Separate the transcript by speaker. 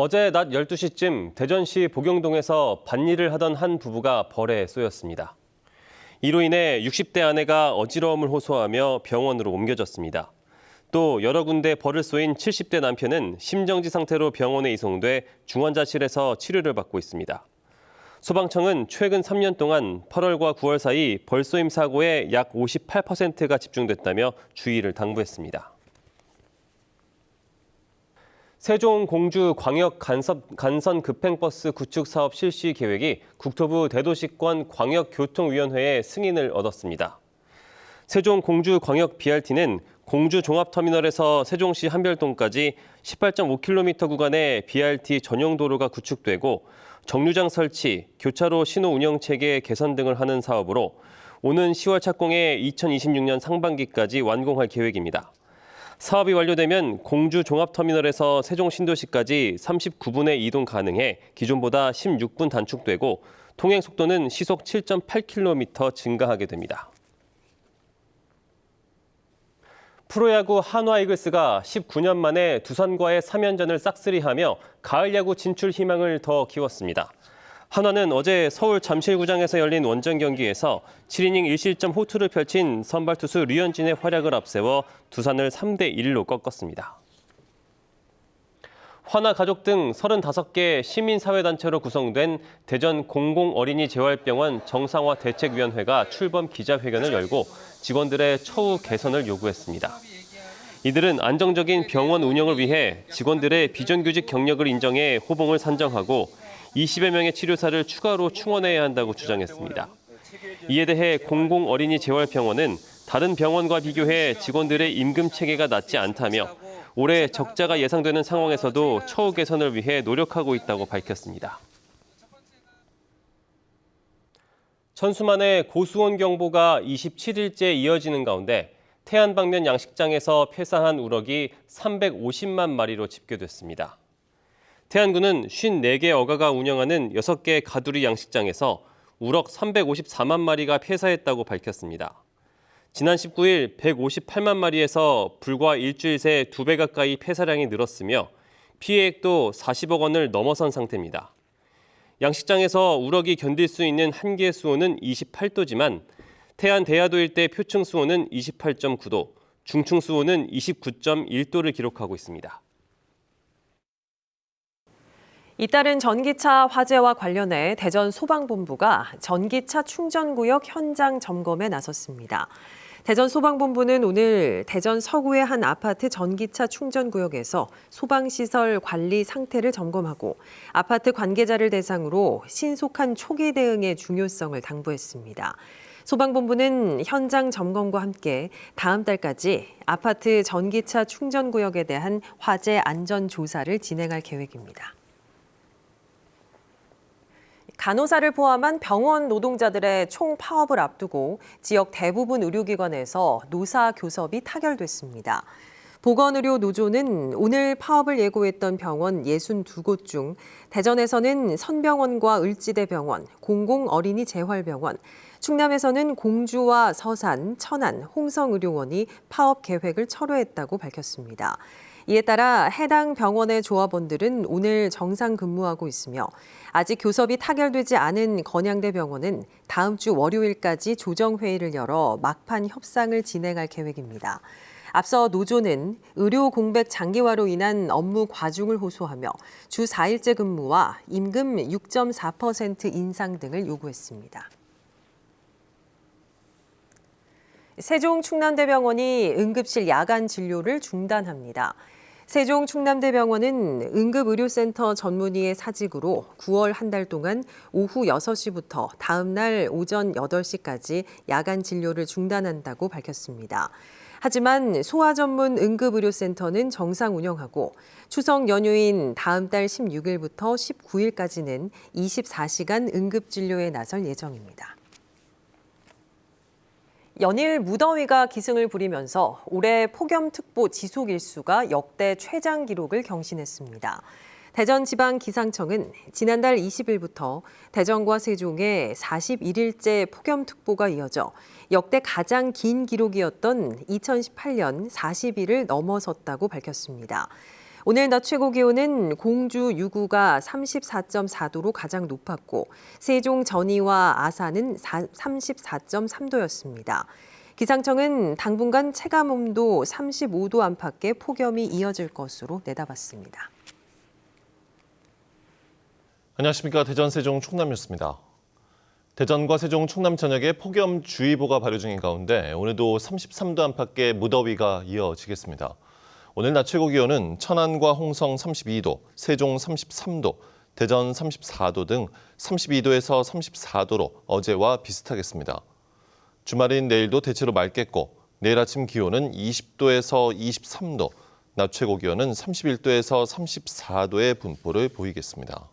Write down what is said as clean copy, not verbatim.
Speaker 1: 어제 낮 12시쯤 대전시 복용동에서 밭일을 하던 한 부부가 벌에 쏘였습니다. 이로 인해 60대 아내가 어지러움을 호소하며 병원으로 옮겨졌습니다. 또 여러 군데 벌을 쏘인 70대 남편은 심정지 상태로 병원에 이송돼 중환자실에서 치료를 받고 있습니다. 소방청은 최근 3년 동안 8월과 9월 사이 벌쏘임 사고의 약 58%가 집중됐다며 주의를 당부했습니다. 세종 공주 광역 간선 급행버스 구축 사업 실시 계획이 국토부 대도시권 광역교통위원회의 승인을 얻었습니다. 세종 공주 광역 BRT는 공주 종합터미널에서 세종시 한별동까지 18.5km 구간의 BRT 전용 도로가 구축되고 정류장 설치, 교차로 신호 운영 체계 개선 등을 하는 사업으로 오는 10월 착공해 2026년 상반기까지 완공할 계획입니다. 사업이 완료되면 공주 종합터미널에서 세종 신도시까지 39분에 이동 가능해 기존보다 16분 단축되고 통행 속도는 시속 7.8km 증가하게 됩니다. 프로야구 한화 이글스가 19년 만에 두산과의 3연전을 싹쓸이하며 가을 야구 진출 희망을 더 키웠습니다. 한화는 어제 서울 잠실구장에서 열린 원정 경기에서 7이닝 1실점 호투를 펼친 선발 투수 류현진의 활약을 앞세워 두산을 3대1로 꺾었습니다. 환화 가족 등 35개 시민사회단체로 구성된 대전 공공어린이재활병원 정상화 대책위원회가 출범 기자회견을 열고 직원들의 처우 개선을 요구했습니다. 이들은 안정적인 병원 운영을 위해 직원들의 비정규직 경력을 인정해 호봉을 산정하고 20여 명의 치료사를 추가로 충원해야 한다고 주장했습니다. 이에 대해 공공어린이재활병원은 다른 병원과 비교해 직원들의 임금 체계가 낮지 않다며 올해 적자가 예상되는 상황에서도 처우 개선을 위해 노력하고 있다고 밝혔습니다. 천수만의 고수온 경보가 27일째 이어지는 가운데 태안 방면 양식장에서 폐사한 우럭이 350만 마리로 집계됐습니다. 태안군은 54개 어가가 운영하는 6개 가두리 양식장에서 우럭 354만 마리가 폐사했다고 밝혔습니다. 지난 19일 158만 마리에서 불과 일주일 새 2배 가까이 폐사량이 늘었으며 피해액도 40억 원을 넘어선 상태입니다. 양식장에서 우럭이 견딜 수 있는 한계 수온은 28도지만 태안 대야도 일대 표층 수온은 28.9도, 중층 수온은 29.1도를 기록하고 있습니다.
Speaker 2: 잇따른 전기차 화재와 관련해 대전 소방본부가 전기차 충전구역 현장 점검에 나섰습니다. 대전 소방본부는 오늘 대전 서구의 한 아파트 전기차 충전구역에서 소방시설 관리 상태를 점검하고 아파트 관계자를 대상으로 신속한 초기 대응의 중요성을 당부했습니다. 소방본부는 현장 점검과 함께 다음 달까지 아파트 전기차 충전구역에 대한 화재 안전 조사를 진행할 계획입니다. 간호사를 포함한 병원 노동자들의 총파업을 앞두고 지역 대부분 의료기관에서 노사 교섭이 타결됐습니다. 보건의료노조는 오늘 파업을 예고했던 병원 62곳 중 대전에서는 선병원과 을지대병원, 공공어린이재활병원, 충남에서는 공주와 서산, 천안, 홍성의료원이 파업 계획을 철회했다고 밝혔습니다. 이에 따라 해당 병원의 조합원들은 오늘 정상 근무하고 있으며 아직 교섭이 타결되지 않은 건양대 병원은 다음 주 월요일까지 조정회의를 열어 막판 협상을 진행할 계획입니다. 앞서 노조는 의료 공백 장기화로 인한 업무 과중을 호소하며 주 4일제 근무와 임금 6.4% 인상 등을 요구했습니다. 세종 충남대병원이 응급실 야간 진료를 중단합니다. 세종 충남대병원은 응급의료센터 전문의의 사직으로 9월 한 달 동안 오후 6시부터 다음 날 오전 8시까지 야간 진료를 중단한다고 밝혔습니다. 하지만 소아 전문 응급의료센터는 정상 운영하고 추석 연휴인 다음 달 16일부터 19일까지는 24시간 응급진료에 나설 예정입니다. 연일 무더위가 기승을 부리면서 올해 폭염특보 지속 일수가 역대 최장 기록을 경신했습니다. 대전지방기상청은 지난달 20일부터 대전과 세종에 41일째 폭염특보가 이어져 역대 가장 긴 기록이었던 2018년 40일을 넘어섰다고 밝혔습니다. 오늘 낮 최고 기온은 공주 유구가 34.4도로 가장 높았고 세종 전이와 아산은 34.3도였습니다. 기상청은 당분간 체감온도 35도 안팎의 폭염이 이어질 것으로 내다봤습니다.
Speaker 3: 안녕하십니까. 대전, 세종, 충남 뉴스입니다. 대전과 세종, 충남 전역에 폭염주의보가 발효 중인 가운데 오늘도 33도 안팎의 무더위가 이어지겠습니다. 오늘 낮 최고 기온은 천안과 홍성 32도, 세종 33도, 대전 34도 등 32도에서 34도로 어제와 비슷하겠습니다. 주말인 내일도 대체로 맑겠고 내일 아침 기온은 20도에서 23도, 낮 최고 기온은 31도에서 34도의 분포를 보이겠습니다.